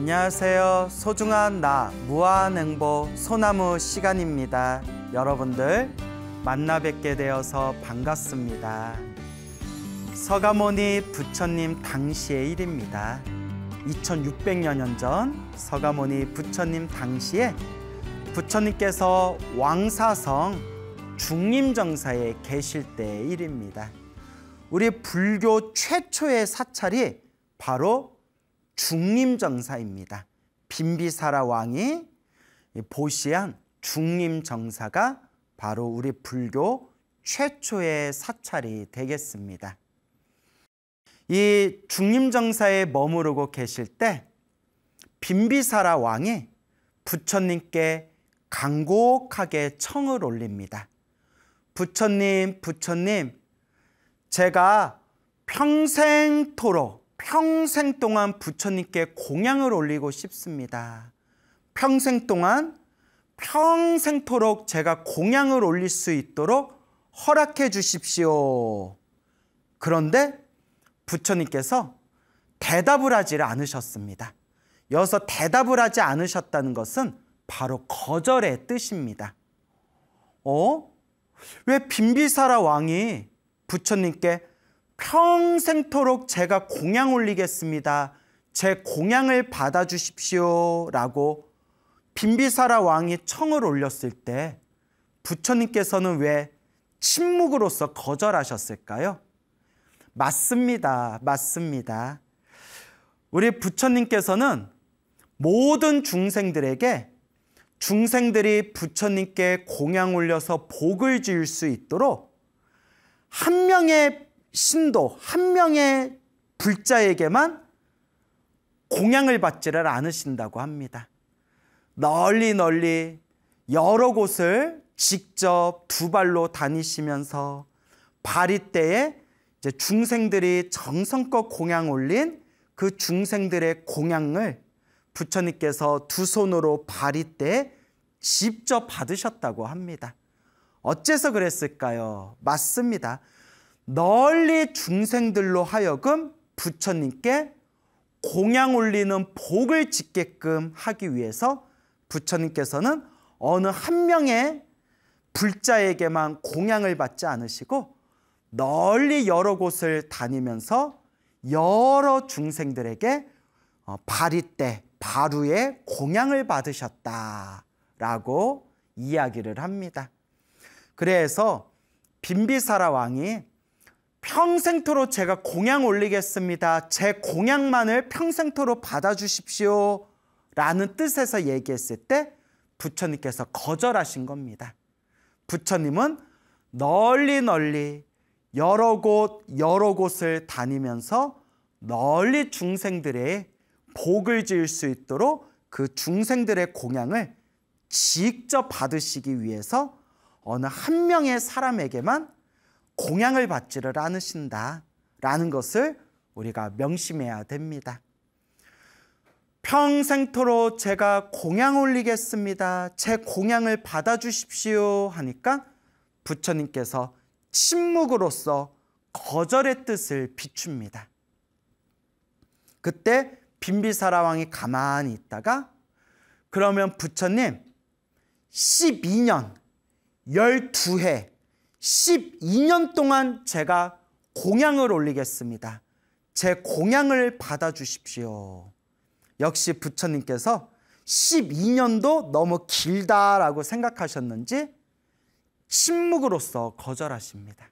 안녕하세요. 소중한 나 무한행복 소나무 시간입니다. 여러분들 만나 뵙게 되어서 반갑습니다. 서가모니 부처님 당시의 일입니다. 2600여 년 전 서가모니 부처님 당시에 부처님께서 왕사성 중림정사에 계실 때의 일입니다. 우리 불교 최초의 사찰이 바로 중림정사입니다. 빈비사라 왕이 보시한 중림정사가 바로 우리 불교 최초의 사찰이 되겠습니다. 이 중림정사에 머무르고 계실 때 빈비사라 왕이 부처님께 간곡하게 청을 올립니다. 부처님, 제가 평생 동안 부처님께 공양을 올리고 싶습니다. 평생토록 제가 공양을 올릴 수 있도록 허락해 주십시오. 그런데 부처님께서 대답을 하지 않으셨습니다. 여기서 대답을 하지 않으셨다는 것은 바로 거절의 뜻입니다. 왜 빈비사라 왕이 부처님께 평생토록 제가 공양 올리겠습니다. 제 공양을 받아주십시오 라고 빈비사라 왕이 청을 올렸을 때 부처님께서는 왜 침묵으로서 거절하셨을까요? 맞습니다. 우리 부처님께서는 모든 중생들이 부처님께 공양 올려서 복을 지을 수 있도록 한 명의 신도, 한 명의 불자에게만 공양을 받지를 않으신다고 합니다. 널리 여러 곳을 직접 두 발로 다니시면서 바리떼에 이제 중생들이 정성껏 공양 올린 그 중생들의 공양을 부처님께서 두 손으로 바리떼에 직접 받으셨다고 합니다. 어째서 그랬을까요? 맞습니다. 널리 중생들로 하여금 부처님께 공양 올리는 복을 짓게끔 하기 위해서 부처님께서는 어느 한 명의 불자에게만 공양을 받지 않으시고 널리 여러 곳을 다니면서 여러 중생들에게 바리떼, 바루에 공양을 받으셨다라고 이야기를 합니다. 그래서 빈비사라 왕이 평생토록 제가 공양 올리겠습니다. 제 공양만을 평생토록 받아주십시오 라는 뜻에서 얘기했을 때 부처님께서 거절하신 겁니다. 부처님은 널리 여러 곳을 다니면서 널리 중생들의 복을 지을 수 있도록 그 중생들의 공양을 직접 받으시기 위해서 어느 한 명의 사람에게만 공양을 받지를 않으신다라는 것을 우리가 명심해야 됩니다. 평생토록 제가 공양 올리겠습니다. 제 공양을 받아주십시오 하니까 부처님께서 침묵으로써 거절의 뜻을 비춥니다. 그때 빈비사라 왕이 가만히 있다가 그러면 부처님 12년 12해 12년 동안 제가 공양을 올리겠습니다. 제 공양을 받아주십시오. 역시 부처님께서 12년도 너무 길다라고 생각하셨는지 침묵으로써 거절하십니다.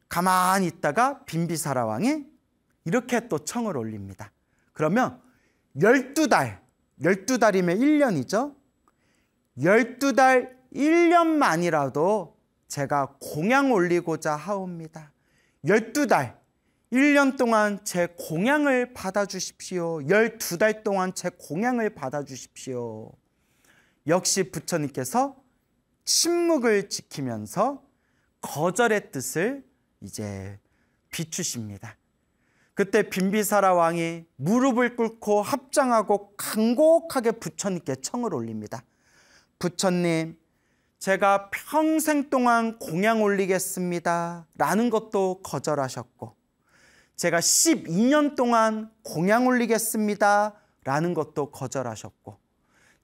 가만히 있다가 빈비사라 왕이 이렇게 또 청을 올립니다. 그러면 12달이면 1년이죠. 12달 1년만이라도 제가 공양 올리고자 하옵니다. 12달 1년 동안 제 공양을 받아주십시오. 12달 동안 제 공양을 받아주십시오. 역시 부처님께서 침묵을 지키면서 거절의 뜻을 이제 비추십니다. 그때 빈비사라 왕이 무릎을 꿇고 합장하고 간곡하게 부처님께 청을 올립니다. 부처님, 제가 평생 동안 공양 올리겠습니다 라는 것도 거절하셨고 제가 12년 동안 공양 올리겠습니다 라는 것도 거절하셨고,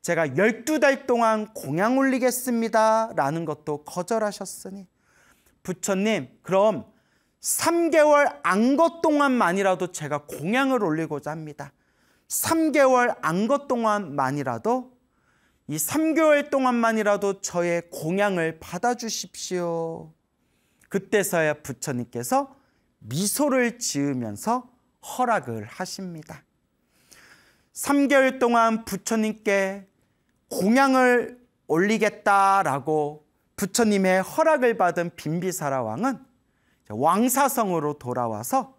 제가 12달 동안 공양 올리겠습니다 라는 것도 거절하셨으니, 부처님 그럼 3개월 안것 동안만이라도 제가 공양을 올리고자 합니다. 3개월 안것 동안만이라도, 이 3개월 동안만이라도 저의 공양을 받아주십시오. 그때서야 부처님께서 미소를 지으면서 허락을 하십니다. 3개월 동안 부처님께 공양을 올리겠다라고 부처님의 허락을 받은 빈비사라 왕은 왕사성으로 돌아와서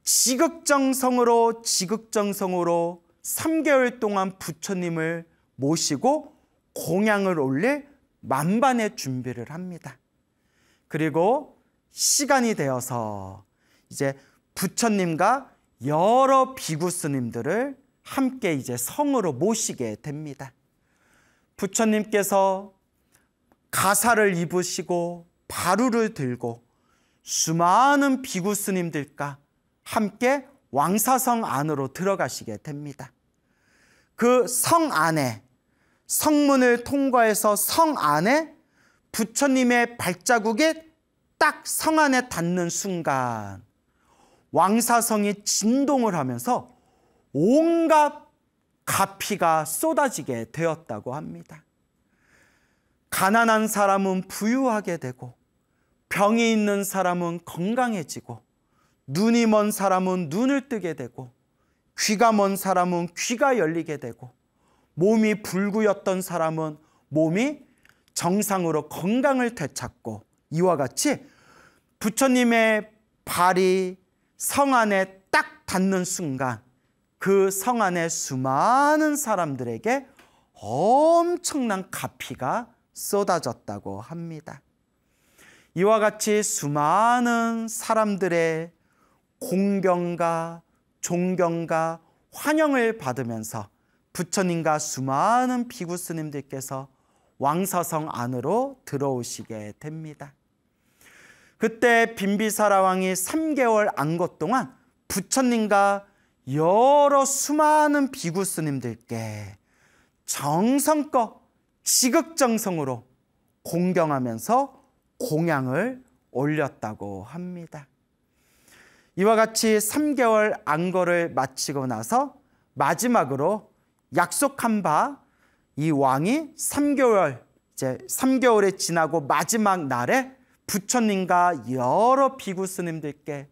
지극정성으로 3개월 동안 부처님을 모시고 공양을 올릴 만반의 준비를 합니다. 그리고 시간이 되어서 이제 부처님과 여러 비구 스님들을 함께 이제 성으로 모시게 됩니다. 부처님께서 가사를 입으시고 바루를 들고 수많은 비구 스님들과 함께 왕사성 안으로 들어가시게 됩니다. 그 성 안에, 성문을 통과해서 성 안에 부처님의 발자국이 딱 성 안에 닿는 순간 왕사성이 진동을 하면서 온갖 가피가 쏟아지게 되었다고 합니다. 가난한 사람은 부유하게 되고, 병이 있는 사람은 건강해지고, 눈이 먼 사람은 눈을 뜨게 되고, 귀가 먼 사람은 귀가 열리게 되고, 몸이 불구였던 사람은 몸이 정상으로 건강을 되찾고, 이와 같이 부처님의 발이 성 안에 딱 닿는 순간 그 성 안에 수많은 사람들에게 엄청난 가피가 쏟아졌다고 합니다. 이와 같이 수많은 사람들의 공경과 존경과 환영을 받으면서 부처님과 수많은 비구 스님들께서 왕사성 안으로 들어오시게 됩니다. 그때 빈비사라 왕이 3개월 안것 동안 부처님과 여러 수많은 비구 스님들께 정성껏 지극정성으로 공경하면서 공양을 올렸다고 합니다. 이와 같이 3개월 안거를 마치고 나서 마지막으로 약속한 바 이 왕이 3개월이 지나고 마지막 날에 부처님과 여러 비구 스님들께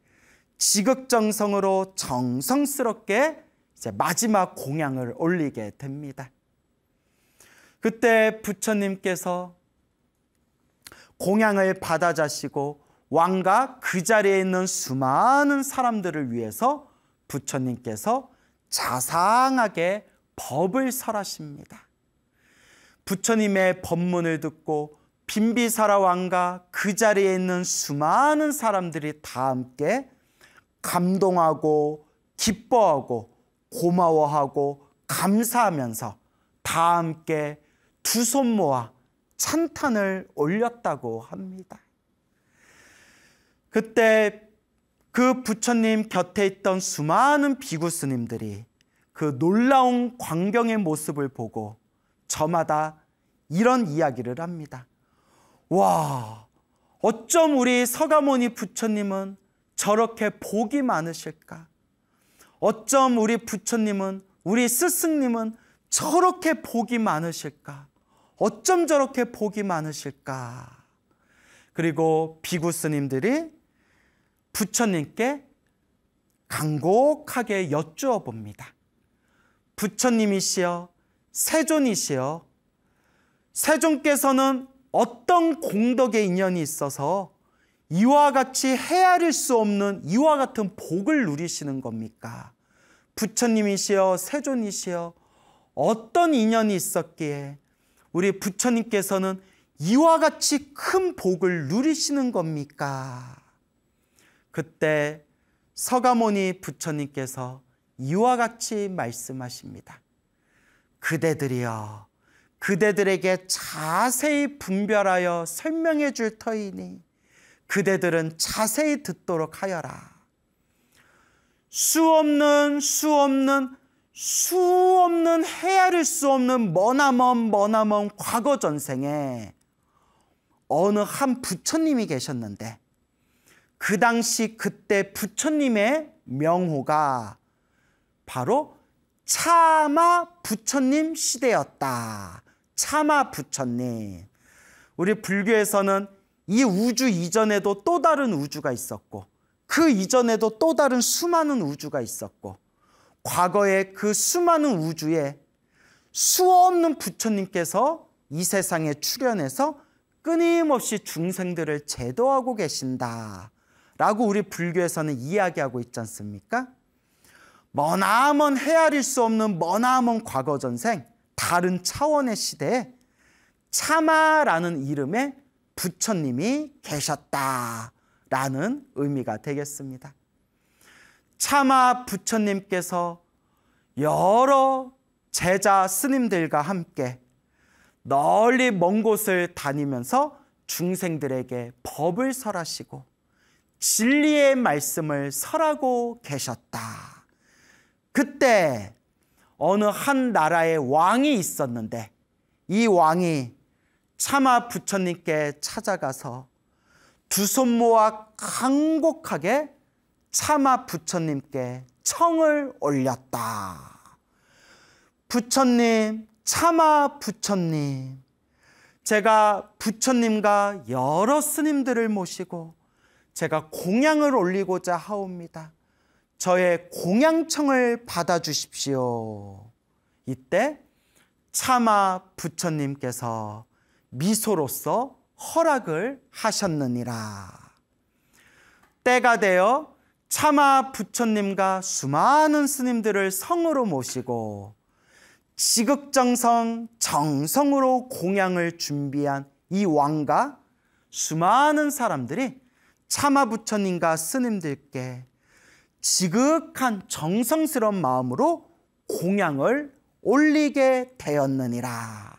지극정성으로 정성스럽게 이제 마지막 공양을 올리게 됩니다. 그때 부처님께서 공양을 받아자시고 왕과 그 자리에 있는 수많은 사람들을 위해서 부처님께서 자상하게 법을 설하십니다. 부처님의 법문을 듣고 빈비사라 왕과 그 자리에 있는 수많은 사람들이 다 함께 감동하고 기뻐하고 고마워하고 감사하면서 다 함께 두 손 모아 찬탄을 올렸다고 합니다. 그때 그 부처님 곁에 있던 수많은 비구 스님들이 그 놀라운 광경의 모습을 보고 저마다 이런 이야기를 합니다. 와, 어쩜 우리 서가모니 부처님은 저렇게 복이 많으실까? 어쩜 우리 부처님은, 우리 스승님은 저렇게 복이 많으실까? 어쩜 저렇게 복이 많으실까? 그리고 비구 스님들이 부처님께 간곡하게 여쭈어 봅니다. 부처님이시여, 세존이시여, 세존께서는 어떤 공덕의 인연이 있어서 이와 같이 헤아릴 수 없는 이와 같은 복을 누리시는 겁니까? 부처님이시여, 세존이시여, 어떤 인연이 있었기에 우리 부처님께서는 이와 같이 큰 복을 누리시는 겁니까? 그때 서가모니 부처님께서 이와 같이 말씀하십니다. 그대들이여, 그대들에게 자세히 분별하여 설명해 줄 터이니 그대들은 자세히 듣도록 하여라. 수 없는 헤아릴 수 없는 머나먼 과거 전생에 어느 한 부처님이 계셨는데 그 당시 그때 부처님의 명호가 바로 차마 부처님 시대였다. 차마 부처님. 우리 불교에서는 이 우주 이전에도 또 다른 우주가 있었고 그 이전에도 또 다른 수많은 우주가 있었고 과거에 그 수많은 우주에 수 없는 부처님께서 이 세상에 출현해서 끊임없이 중생들을 제도하고 계신다 라고 우리 불교에서는 이야기하고 있지 않습니까? 머나먼 헤아릴 수 없는 머나먼 과거 전생 다른 차원의 시대에 차마라는 이름의 부처님이 계셨다라는 의미가 되겠습니다. 차마 부처님께서 여러 제자 스님들과 함께 널리 먼 곳을 다니면서 중생들에게 법을 설하시고 진리의 말씀을 설하고 계셨다. 그때 어느 한 나라의 왕이 있었는데 이 왕이 차마 부처님께 찾아가서 두 손 모아 간곡하게 차마 부처님께 청을 올렸다. 부처님, 차마 부처님, 제가 부처님과 여러 스님들을 모시고 제가 공양을 올리고자 하옵니다. 저의 공양청을 받아주십시오. 이때 차마 부처님께서 미소로써 허락을 하셨느니라. 때가 되어 차마 부처님과 수많은 스님들을 성으로 모시고 지극정성 정성으로 공양을 준비한 이 왕과 수많은 사람들이 차마 부처님과 스님들께 지극한 정성스러운 마음으로 공양을 올리게 되었느니라.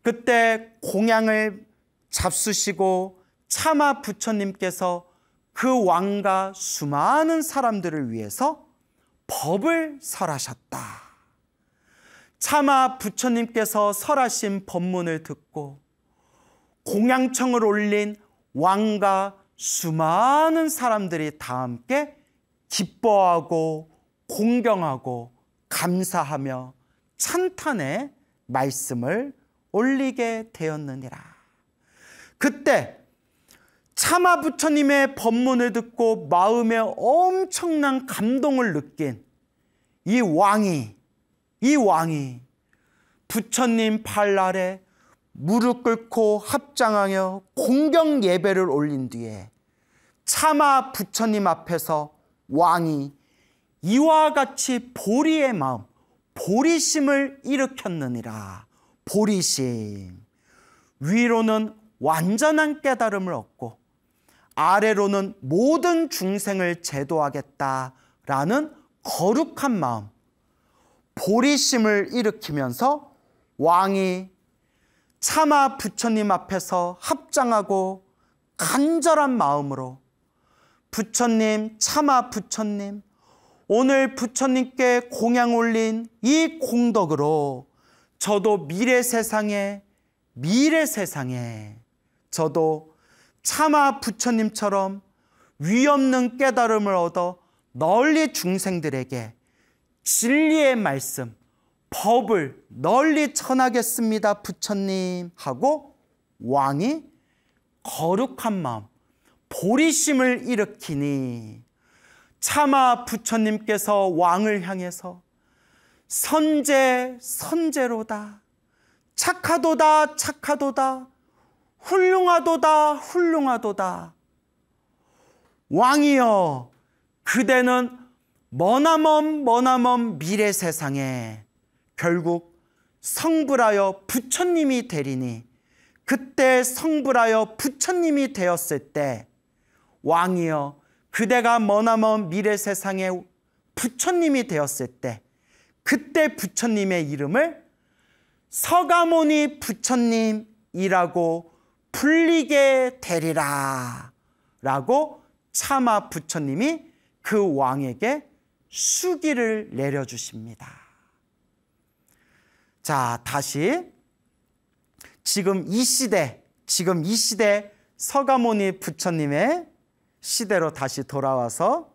그때 공양을 잡수시고 차마 부처님께서 그 왕과 수많은 사람들을 위해서 법을 설하셨다. 차마 부처님께서 설하신 법문을 듣고 공양청을 올린 왕과 수많은 사람들이 다 함께 기뻐하고 공경하고 감사하며 찬탄의 말씀을 올리게 되었느니라. 그때 차마 부처님의 법문을 듣고 마음에 엄청난 감동을 느낀 이 왕이 부처님 발 아래 무릎 꿇고 합장하여 공경 예배를 올린 뒤에 차마 부처님 앞에서 왕이 이와 같이 보리의 마음, 보리심을 일으켰느니라. 보리심. 위로는 완전한 깨달음을 얻고 아래로는 모든 중생을 제도하겠다라는 거룩한 마음, 보리심을 일으키면서 왕이 차마 부처님 앞에서 합장하고 간절한 마음으로 부처님, 차마 부처님, 오늘 부처님께 공양 올린 이 공덕으로 저도 미래 세상에 저도 차마 부처님처럼 위없는 깨달음을 얻어 널리 중생들에게 진리의 말씀, 법을 널리 전하겠습니다, 부처님 하고 왕이 거룩한 마음, 보리심을 일으키니 차마 부처님께서 왕을 향해서 선제로다, 착하도다, 훌륭하도다. 왕이여, 그대는 머나먼 미래 세상에 결국 성불하여 부처님이 되리니 그때 성불하여 부처님이 되었을 때 왕이여, 그대가 머나먼 미래 세상에 부처님이 되었을 때 그때 부처님의 이름을 서가모니 부처님이라고 불리게 되리라 라고 차마 부처님이 그 왕에게 수기를 내려주십니다. 자, 다시 지금 이 시대 서가모니 부처님의 시대로 다시 돌아와서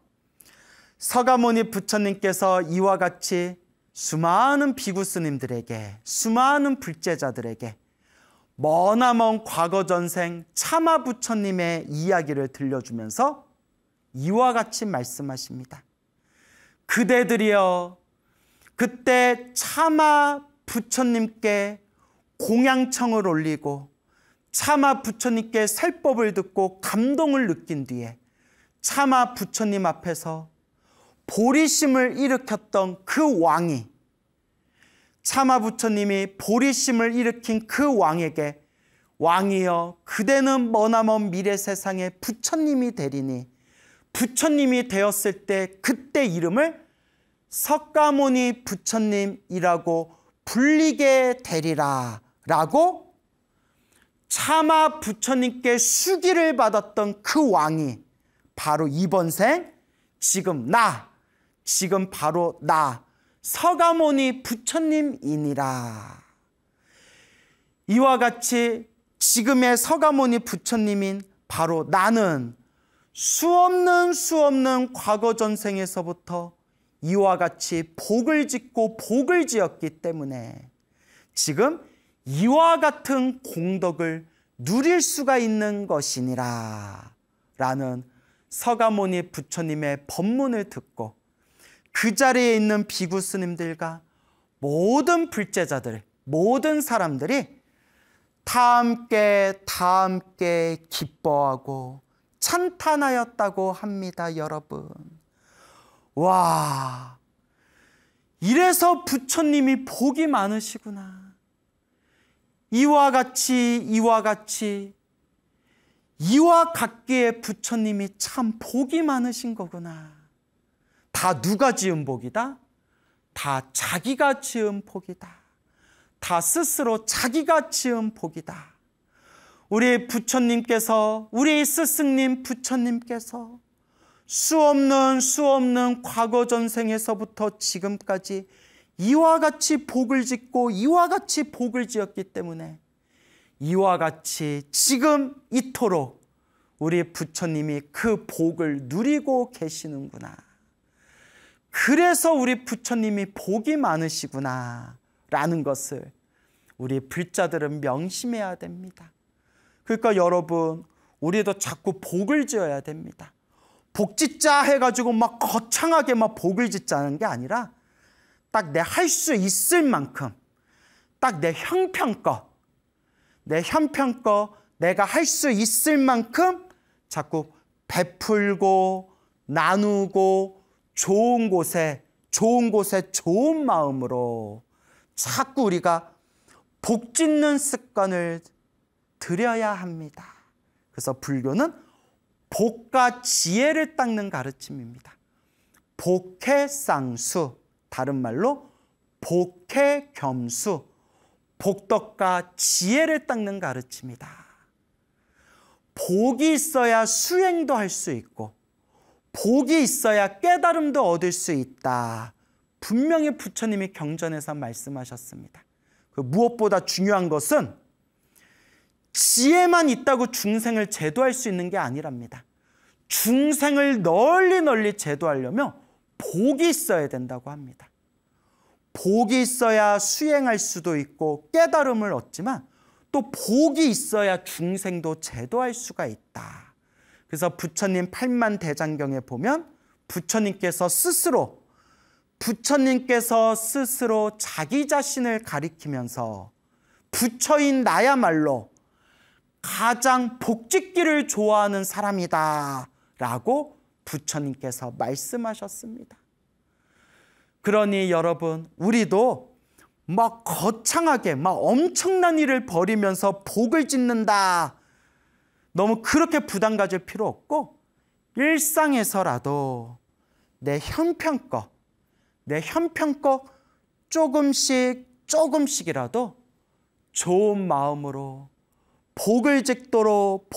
서가모니 부처님께서 이와 같이 수많은 비구 스님들에게, 수많은 불제자들에게 머나먼 과거 전생 차마 부처님의 이야기를 들려주면서 이와 같이 말씀하십니다. 그대들이여, 그때 차마 부처님께 공양청을 올리고 차마 부처님께 설법을 듣고 감동을 느낀 뒤에 차마 부처님 앞에서 보리심을 일으켰던 그 왕이, 차마 부처님이 보리심을 일으킨 그 왕에게 왕이여, 그대는 머나먼 미래 세상에 부처님이 되리니 부처님이 되었을 때 그때 이름을 석가모니 부처님이라고 불리게 되리라 라고 차마 부처님께 수기를 받았던 그 왕이 바로 이번 생 지금 바로 나 서가모니 부처님이니라. 이와 같이 지금의 서가모니 부처님인 바로 나는 수없는 과거 전생에서부터 이와 같이 복을 짓고 복을 지었기 때문에 지금 이와 같은 공덕을 누릴 수가 있는 것이니라 라는 서가모니 부처님의 법문을 듣고 그 자리에 있는 비구 스님들과 모든 불제자들, 모든 사람들이 다 함께 기뻐하고 찬탄하였다고 합니다. 여러분, 와, 이래서 부처님이 복이 많으시구나. 이와 같기에 부처님이 참 복이 많으신 거구나. 다 누가 지은 복이다? 다 자기가 지은 복이다. 다 스스로 자기가 지은 복이다. 우리 부처님께서, 우리 스승님 부처님께서 수없는 과거 전생에서부터 지금까지 이와 같이 복을 짓고 이와 같이 복을 지었기 때문에 이와 같이 지금 이토록 우리 부처님이 그 복을 누리고 계시는구나. 그래서 우리 부처님이 복이 많으시구나 라는 것을 우리 불자들은 명심해야 됩니다. 그러니까 여러분, 우리도 자꾸 복을 지어야 됩니다. 복 짓자 해가지고 막 거창하게 막 복을 짓자는 게 아니라 딱 내 할 수 있을 만큼, 딱 내 형편껏 내가 할 수 있을 만큼 자꾸 베풀고 나누고 좋은 곳에 좋은 마음으로 자꾸 우리가 복 짓는 습관을 들여야 합니다. 그래서 불교는 복과 지혜를 닦는 가르침입니다. 복해쌍수, 다른 말로 복해겸수, 복덕과 지혜를 닦는 가르침이다. 복이 있어야 수행도 할 수 있고 복이 있어야 깨달음도 얻을 수 있다. 분명히 부처님이 경전에서 말씀하셨습니다. 무엇보다 중요한 것은 지혜만 있다고 중생을 제도할 수 있는 게 아니랍니다. 중생을 널리 제도하려면 복이 있어야 된다고 합니다. 복이 있어야 수행할 수도 있고 깨달음을 얻지만 또 복이 있어야 중생도 제도할 수가 있다. 그래서 부처님 팔만대장경에 보면 부처님께서 스스로 자기 자신을 가리키면서 부처인 나야말로 가장 복짓기를 좋아하는 사람이다 라고 부처님께서 말씀하셨습니다. 그러니 여러분, 우리도 막 거창하게 막 엄청난 일을 벌이면서 복을 짓는다, 너무 그렇게 부담 가질 필요 없고 일상에서라도 내 형편껏 조금씩이라도 좋은 마음으로 복을 짓도록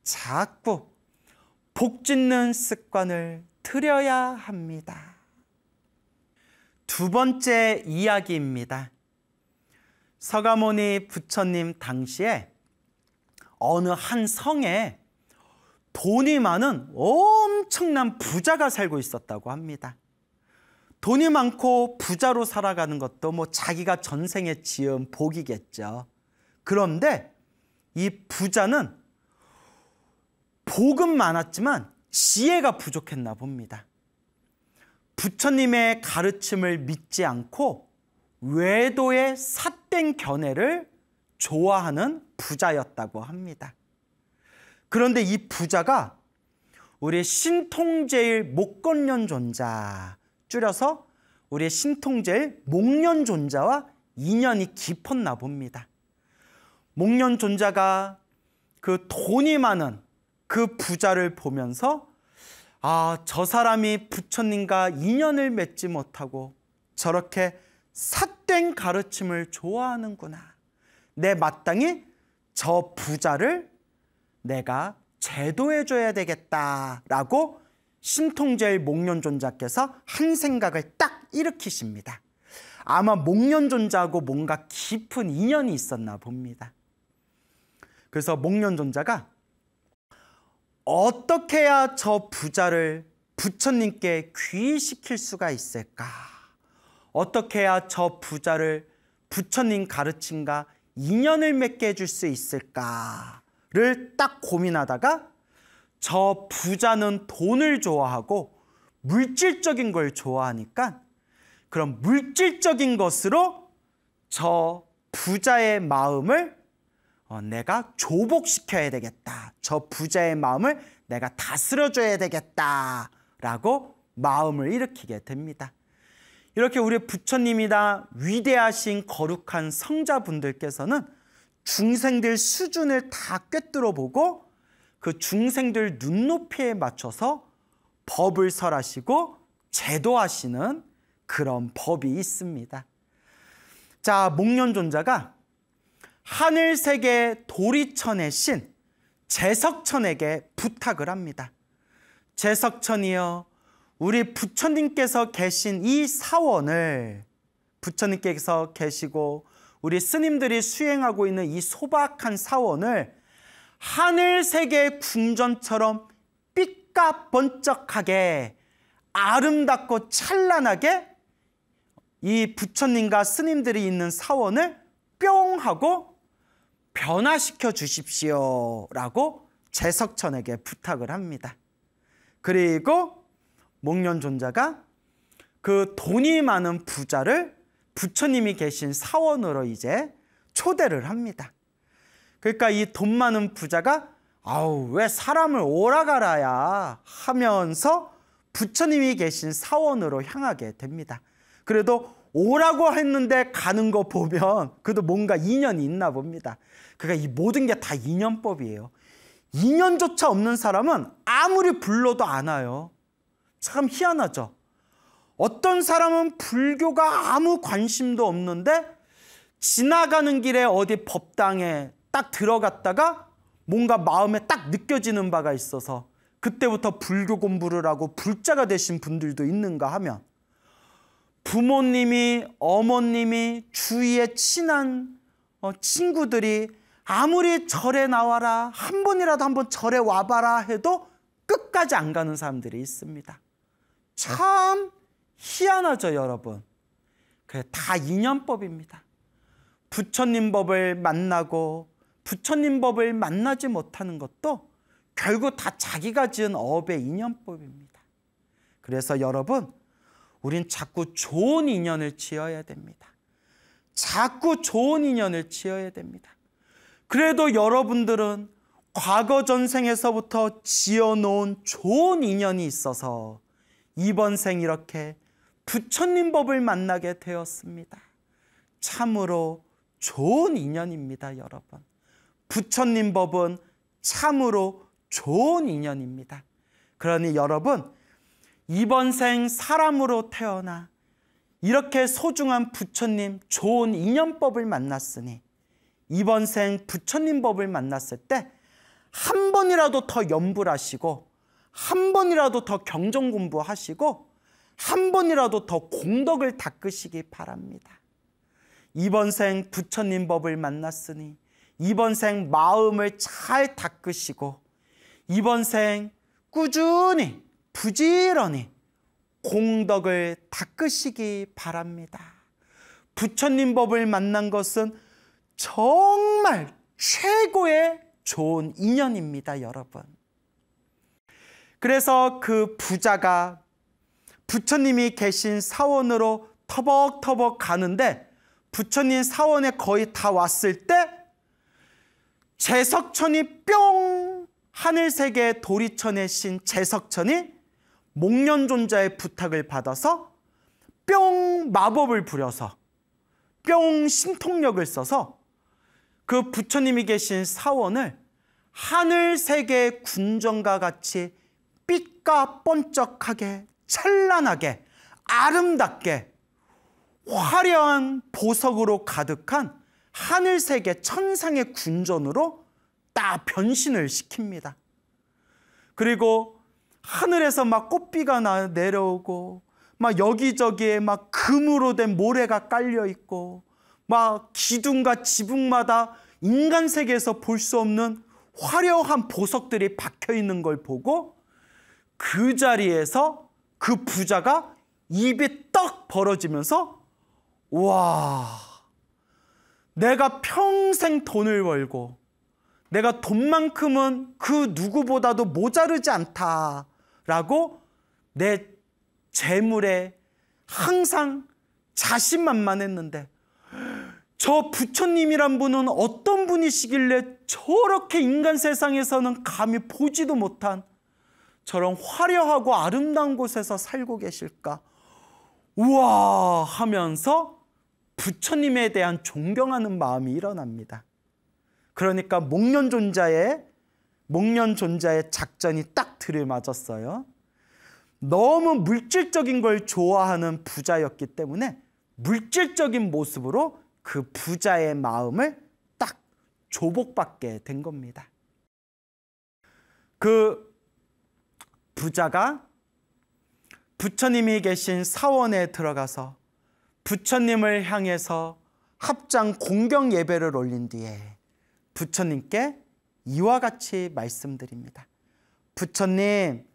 자꾸 복 짓는 습관을 들여야 합니다. 두 번째 이야기입니다. 서가모니 부처님 당시에 어느 한 성에 돈이 많은 엄청난 부자가 살고 있었다고 합니다. 돈이 많고 부자로 살아가는 것도 뭐 자기가 전생에 지은 복이겠죠. 그런데 이 부자는 복은 많았지만 지혜가 부족했나 봅니다. 부처님의 가르침을 믿지 않고 외도의 삿된 견해를 좋아하는 부자였다고 합니다. 그런데 이 부자가 우리 신통제일 목건년존자, 줄여서 우리 신통제일 목년존자와 인연이 깊었나 봅니다. 목년존자가 그 돈이 많은 그 부자를 보면서 저 사람이 부처님과 인연을 맺지 못하고 저렇게 삿된 가르침을 좋아하는구나. 내 마땅히 저 부자를 내가 제도해줘야 되겠다라고 신통제일 목련존자께서 한 생각을 딱 일으키십니다. 아마 목련존자하고 뭔가 깊은 인연이 있었나 봅니다. 그래서 목련존자가 어떻게 해야 저 부자를 부처님께 귀의시킬 수가 있을까? 어떻게 해야 저 부자를 부처님 가르침과 인연을 맺게 해줄 수 있을까를 딱 고민하다가 저 부자는 돈을 좋아하고 물질적인 걸 좋아하니까 그럼 물질적인 것으로 저 부자의 마음을 내가 조복시켜야 되겠다. 저 부자의 마음을 내가 다스려줘야 되겠다라고 마음을 일으키게 됩니다. 이렇게 우리 부처님이나 위대하신 거룩한 성자분들께서는 중생들 수준을 다 꿰뚫어 보고 그 중생들 눈높이에 맞춰서 법을 설하시고 제도하시는 그런 법이 있습니다. 자, 목련존자가 하늘세계 도리천의 신 제석천에게 부탁을 합니다. 제석천이여, 우리 부처님께서 계신 이 사원을, 부처님께서 계시고 우리 스님들이 수행하고 있는 이 소박한 사원을 하늘세계 궁전처럼 삐까번쩍하게 아름답고 찬란하게 이 부처님과 스님들이 있는 사원을 뿅 하고 변화시켜 주십시오 라고 제석천에게 부탁을 합니다. 그리고 목련존자가 그 돈이 많은 부자를 부처님이 계신 사원으로 이제 초대를 합니다. 그러니까 이 돈 많은 부자가 왜 사람을 오라가라야 하면서 부처님이 계신 사원으로 향하게 됩니다. 그래도 오라고 했는데 가는 거 보면 그래도 뭔가 인연이 있나 봅니다. 그러니까 이 모든 게 다 인연법이에요. 인연조차 없는 사람은 아무리 불러도 안 와요. 참 희한하죠. 어떤 사람은 불교가 아무 관심도 없는데 지나가는 길에 어디 법당에 딱 들어갔다가 뭔가 마음에 딱 느껴지는 바가 있어서 그때부터 불교 공부를 하고 불자가 되신 분들도 있는가 하면, 부모님이, 어머님이, 주위에 친한 친구들이 아무리 절에 나와라, 한 번이라도 한번 절에 와봐라 해도 끝까지 안 가는 사람들이 있습니다. 참 희한하죠, 여러분. 그게 다 인연법입니다. 부처님 법을 만나고 부처님 법을 만나지 못하는 것도 결국 다 자기가 지은 업의 인연법입니다. 그래서 여러분, 우린 자꾸 좋은 인연을 지어야 됩니다. 자꾸 좋은 인연을 지어야 됩니다. 그래도 여러분들은 과거 전생에서부터 지어놓은 좋은 인연이 있어서 이번 생 이렇게 부처님 법을 만나게 되었습니다. 참으로 좋은 인연입니다, 여러분. 부처님 법은 참으로 좋은 인연입니다. 그러니 여러분, 이번 생 사람으로 태어나 이렇게 소중한 부처님 좋은 인연법을 만났으니 이번 생 부처님 법을 만났을 때 한 번이라도 더 염불하시고 한 번이라도 더 경전 공부하시고 한 번이라도 더 공덕을 닦으시기 바랍니다. 이번 생 부처님 법을 만났으니 이번 생 마음을 잘 닦으시고 이번 생 꾸준히 부지런히 공덕을 닦으시기 바랍니다. 부처님 법을 만난 것은 정말 최고의 좋은 인연입니다, 여러분. 그래서 그 부자가 부처님이 계신 사원으로 터벅터벅 가는데 부처님 사원에 거의 다 왔을 때 제석천이 뿅! 하늘세계 도리천의 신 제석천이 목련존자의 부탁을 받아서 뿅! 마법을 부려서 뿅! 신통력을 써서 그 부처님이 계신 사원을 하늘세계 군전과 같이 빛과 번쩍하게 찬란하게 아름답게 화려한 보석으로 가득한 하늘세계 천상의 군전으로 딱 변신을 시킵니다. 그리고 하늘에서 막 꽃비가 내려오고 막 여기저기에 막 금으로 된 모래가 깔려 있고 막 기둥과 지붕마다 인간 세계에서 볼 수 없는 화려한 보석들이 박혀 있는 걸 보고 그 자리에서 그 부자가 입이 떡 벌어지면서 와, 내가 평생 돈을 벌고 내가 돈만큼은 그 누구보다도 모자르지 않다라고 내 재물에 항상 자신만만했는데 저 부처님이란 분은 어떤 분이시길래 저렇게 인간 세상에서는 감히 보지도 못한 저런 화려하고 아름다운 곳에서 살고 계실까? 우와 하면서 부처님에 대한 존경하는 마음이 일어납니다. 그러니까 목련존자의 작전이 딱 들이맞았어요. 너무 물질적인 걸 좋아하는 부자였기 때문에 물질적인 모습으로 그 부자의 마음을 딱 조복받게 된 겁니다. 그 부자가 부처님이 계신 사원에 들어가서 부처님을 향해서 합장 공경 예배를 올린 뒤에 부처님께 이와 같이 말씀드립니다. 부처님,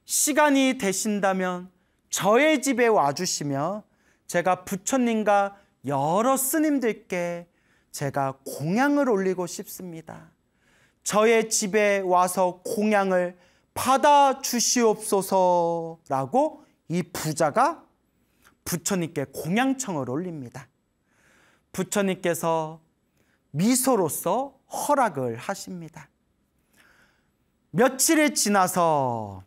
시간이 되신다면 저의 집에 와주시며 제가 부처님과 여러 스님들께 제가 공양을 올리고 싶습니다. 저의 집에 와서 공양을 받아 주시옵소서라고 이 부자가 부처님께 공양청을 올립니다. 부처님께서 미소로써 허락을 하십니다. 며칠이 지나서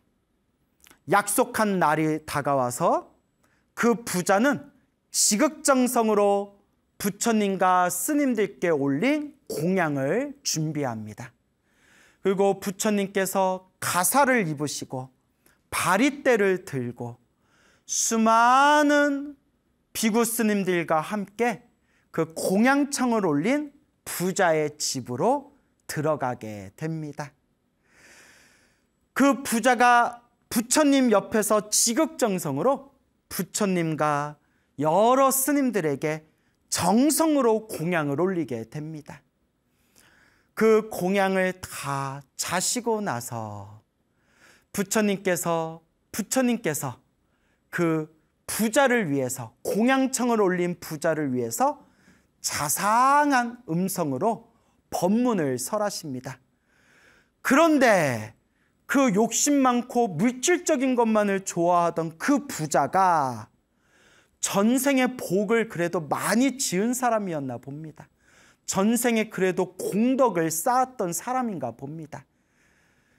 약속한 날이 다가와서 그 부자는 지극정성으로 부처님과 스님들께 올린 공양을 준비합니다. 그리고 부처님께서 가사를 입으시고 바리떼를 들고 수많은 비구 스님들과 함께 그 공양청을 올린 부자의 집으로 들어가게 됩니다. 그 부자가 부처님 옆에서 지극정성으로 부처님과 여러 스님들에게 정성으로 공양을 올리게 됩니다. 그 공양을 다 자시고 나서 부처님께서 그 부자를 위해서 공양청을 올린 부자를 위해서 자상한 음성으로 법문을 설하십니다. 그런데 그 욕심 많고 물질적인 것만을 좋아하던 그 부자가 전생의 복을 그래도 많이 지은 사람이었나 봅니다. 전생에 그래도 공덕을 쌓았던 사람인가 봅니다.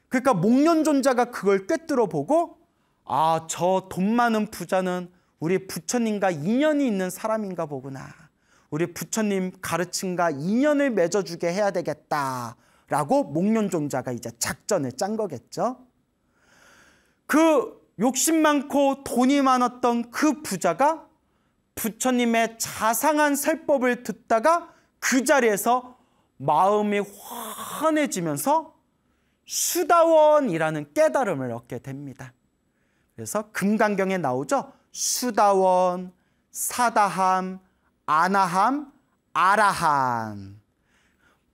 그러니까 목련존자가 그걸 꿰뚫어 보고 아, 저 돈 많은 부자는 우리 부처님과 인연이 있는 사람인가 보구나. 우리 부처님 가르침과 인연을 맺어주게 해야 되겠다라고 목련존자가 이제 작전을 짠 거겠죠. 그 욕심 많고 돈이 많았던 그 부자가 부처님의 자상한 설법을 듣다가 그 자리에서 마음이 환해지면서 수다원이라는 깨달음을 얻게 됩니다. 그래서 금강경에 나오죠. 수다원, 사다함, 아나함, 아라함.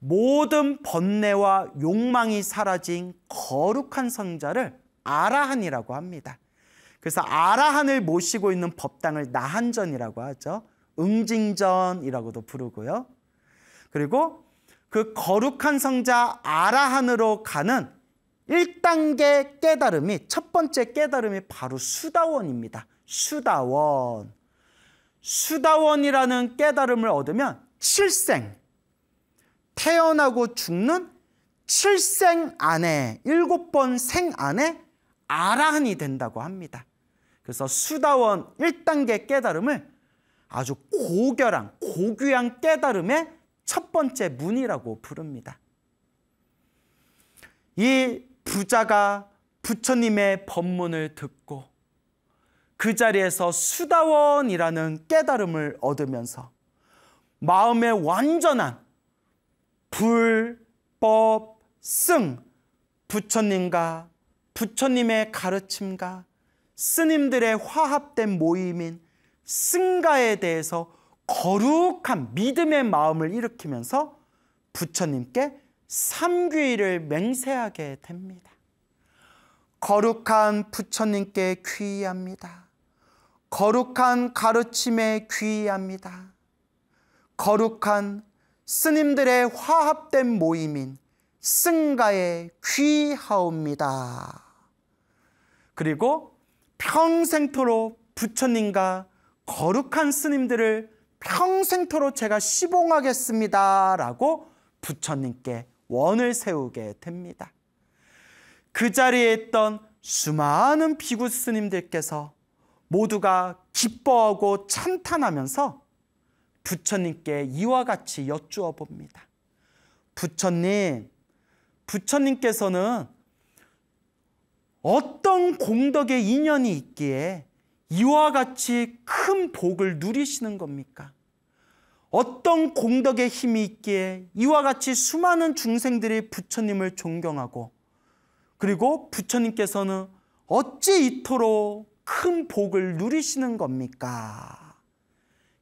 모든 번뇌와 욕망이 사라진 거룩한 성자를 아라한이라고 합니다. 그래서 아라한을 모시고 있는 법당을 나한전이라고 하죠. 응징전이라고도 부르고요. 그리고 그 거룩한 성자 아라한으로 가는 1단계 깨달음이, 첫 번째 깨달음이 바로 수다원입니다. 수다원. 수다원이라는 깨달음을 얻으면 칠생, 태어나고 죽는 7생 안에, 7번 생 안에 아라한이 된다고 합니다. 그래서 수다원 1단계 깨달음을 아주 고결한, 고귀한 깨달음의 첫 번째 문이라고 부릅니다. 이 부자가 부처님의 법문을 듣고 그 자리에서 수다원이라는 깨달음을 얻으면서 마음의 완전한 불법 승, 부처님과 부처님의 가르침과 스님들의 화합된 모임인 승가에 대해서 거룩한 믿음의 마음을 일으키면서 부처님께 삼귀를 맹세하게 됩니다. 거룩한 부처님께 귀의합니다. 거룩한 가르침에 귀의합니다. 거룩한 스님들의 화합된 모임인 승가에 귀하옵니다. 그리고 평생토록 부처님과 거룩한 스님들을 평생토록 제가 시봉하겠습니다 라고 부처님께 원을 세우게 됩니다. 그 자리에 있던 수많은 비구 스님들께서 모두가 기뻐하고 찬탄하면서 부처님께 이와 같이 여쭈어 봅니다. 부처님, 부처님께서는 어떤 공덕의 인연이 있기에 이와 같이 큰 복을 누리시는 겁니까? 어떤 공덕의 힘이 있기에 이와 같이 수많은 중생들이 부처님을 존경하고, 그리고 부처님께서는 어찌 이토록 큰 복을 누리시는 겁니까?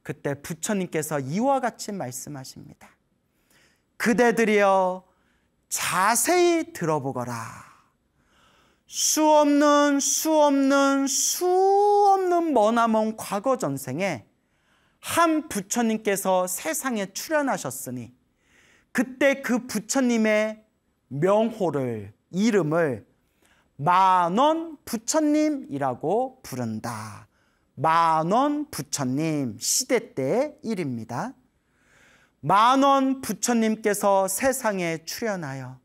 그때 부처님께서 이와 같이 말씀하십니다. 그대들이여 자세히 들어보거라. 수없는 머나먼 과거 전생에 한 부처님께서 세상에 출현하셨으니 그때 그 부처님의 명호를, 이름을 만원 부처님이라고 부른다. 만원 부처님, 시대 때의 일입니다. 만원 부처님께서 세상에 출현하여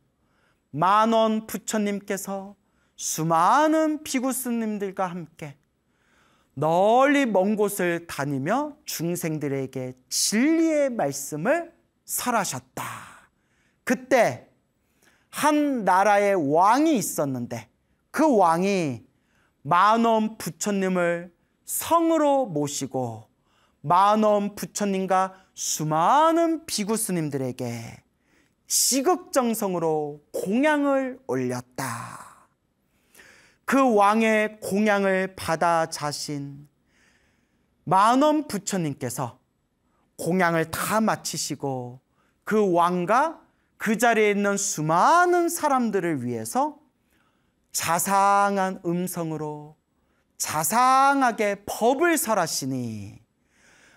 만원 부처님께서 수많은 비구스님들과 함께 널리 먼 곳을 다니며 중생들에게 진리의 말씀을 설하셨다. 그때 한 나라의 왕이 있었는데 그 왕이 만원 부처님을 성으로 모시고 만원 부처님과 수많은 비구스님들에게 지극정성으로 공양을 올렸다. 그 왕의 공양을 받아 자신 만원 부처님께서 공양을 다 마치시고 그 왕과 그 자리에 있는 수많은 사람들을 위해서 자상한 음성으로 자상하게 법을 설하시니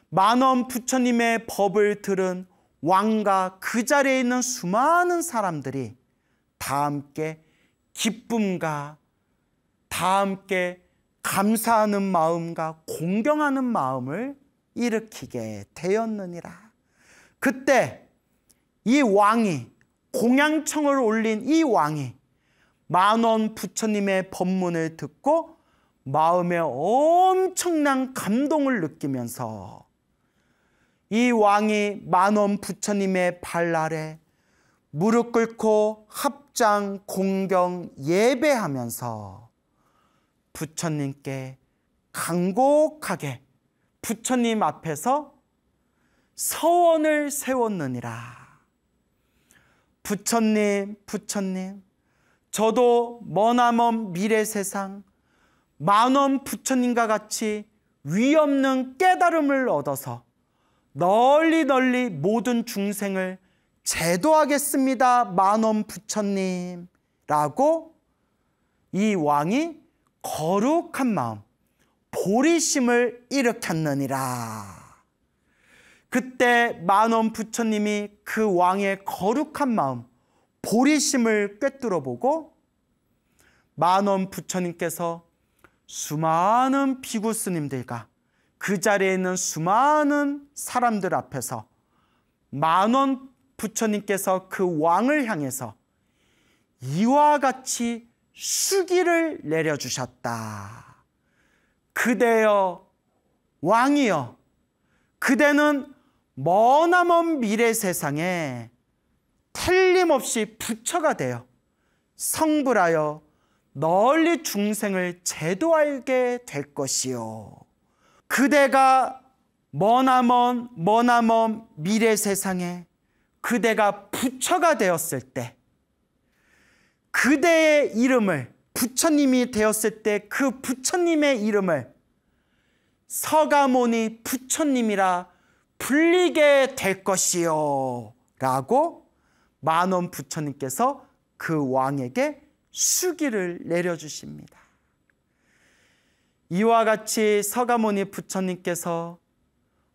만원 부처님의 법을 들은 왕과 그 자리에 있는 수많은 사람들이 다 함께 기쁨과 다 함께 감사하는 마음과 공경하는 마음을 일으키게 되었느니라. 그때 이 왕이, 공양청을 올린 이 왕이 만원 부처님의 법문을 듣고 마음에 엄청난 감동을 느끼면서 이 왕이 만원 부처님의 발 아래 무릎 꿇고 합장 공경 예배하면서 부처님께 간곡하게 부처님 앞에서 서원을 세웠느니라. 부처님, 부처님, 저도 머나먼 미래 세상 만원 부처님과 같이 위없는 깨달음을 얻어서 널리 널리 모든 중생을 제도하겠습니다. 만원 부처님 라고 이 왕이 거룩한 마음, 보리심을 일으켰느니라. 그때 만원 부처님이 그 왕의 거룩한 마음, 보리심을 꿰뚫어 보고 만원 부처님께서 수많은 비구 스님들과 그 자리에 있는 수많은 사람들 앞에서 만원 부처님께서 그 왕을 향해서 이와 같이 수기를 내려주셨다. 그대여 왕이여, 그대는 머나먼 미래 세상에 틀림없이 부처가 되어 성불하여 널리 중생을 제도하게 될 것이요. 그대가 머나먼 미래 세상에 그대가 부처가 되었을 때, 그대의 이름을, 부처님이 되었을 때 그 부처님의 이름을 서가모니 부처님이라 불리게 될 것이요 라고 만원 부처님께서 그 왕에게 수기를 내려주십니다. 이와 같이 서가모니 부처님께서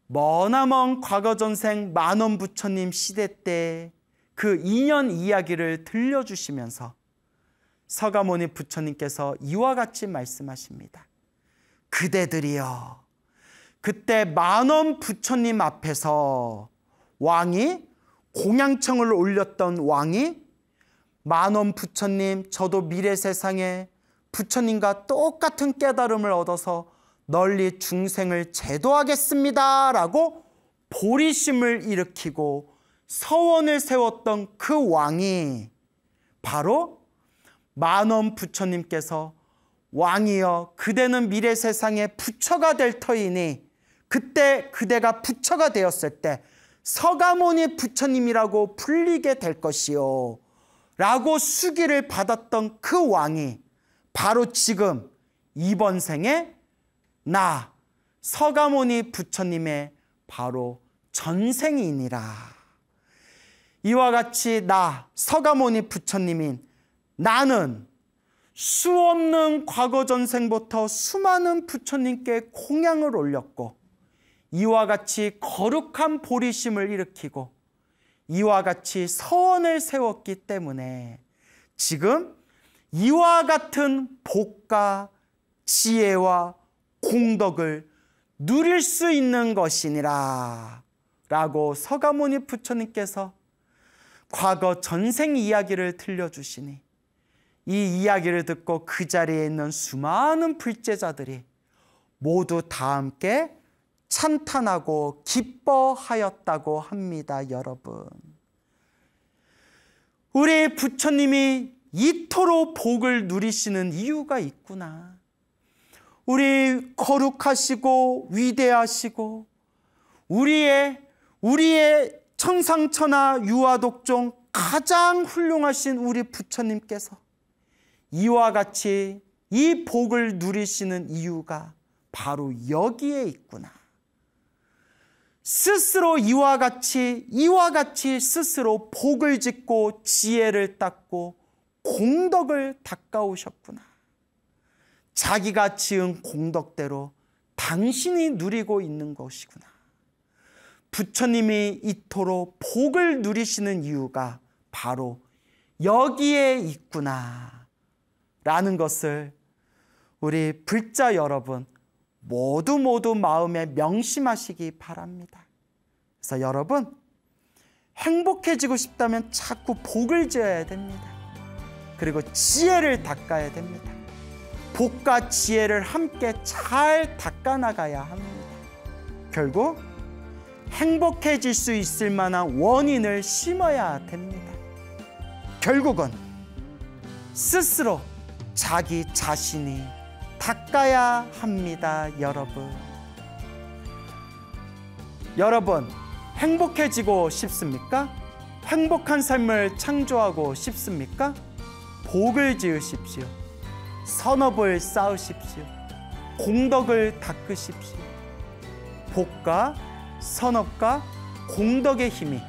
머나먼 과거전생 만원 부처님 시대 때 그 인연 이야기를 들려주시면서 서가모니 부처님께서 이와 같이 말씀하십니다. 그대들이여, 그때 만원 부처님 앞에서 왕이, 공양청을 올렸던 왕이 만원 부처님, 저도 미래 세상에 부처님과 똑같은 깨달음을 얻어서 널리 중생을 제도하겠습니다 라고 보리심을 일으키고 서원을 세웠던 그 왕이 바로 만원 부처님께서 왕이여, 그대는 미래 세상에 부처가 될 터이니 그때 그대가 부처가 되었을 때 서가모니 부처님이라고 불리게 될 것이요 라고 수기를 받았던 그 왕이 바로 지금 이번 생에 나 서가모니 부처님의 바로 전생이니라. 이와 같이 나 서가모니 부처님인 나는 수없는 과거 전생부터 수많은 부처님께 공양을 올렸고 이와 같이 거룩한 보리심을 일으키고 이와 같이 서원을 세웠기 때문에 지금 이와 같은 복과 지혜와 공덕을 누릴 수 있는 것이니라 라고 서가모니 부처님께서 과거 전생 이야기를 들려주시니 이 이야기를 듣고 그 자리에 있는 수많은 불제자들이 모두 다 함께 찬탄하고 기뻐하였다고 합니다. 여러분, 우리 부처님이 이토록 복을 누리시는 이유가 있구나. 우리 거룩하시고 위대하시고 우리의 천상천하 유아독종 가장 훌륭하신 우리 부처님께서 이와 같이 이 복을 누리시는 이유가 바로 여기에 있구나. 스스로 이와 같이 스스로 복을 짓고 지혜를 닦고 공덕을 닦아오셨구나. 자기가 지은 공덕대로 당신이 누리고 있는 것이구나. 부처님이 이토록 복을 누리시는 이유가 바로 여기에 있구나 라는 것을 우리 불자 여러분 모두 마음에 명심하시기 바랍니다. 그래서 여러분, 행복해지고 싶다면 자꾸 복을 지어야 됩니다. 그리고 지혜를 닦아야 됩니다. 복과 지혜를 함께 잘 닦아나가야 합니다. 결국 행복해질 수 있을 만한 원인을 심어야 됩니다. 결국은 스스로 자기 자신이 닦아야 합니다. 여러분 행복해지고 싶습니까? 행복한 삶을 창조하고 싶습니까? 복을 지으십시오. 선업을 쌓으십시오. 공덕을 닦으십시오. 복과 선업과 공덕의 힘이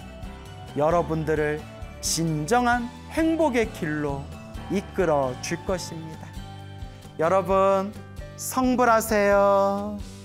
여러분들을 진정한 행복의 길로 이끌어 줄 것입니다. 여러분, 성불하세요.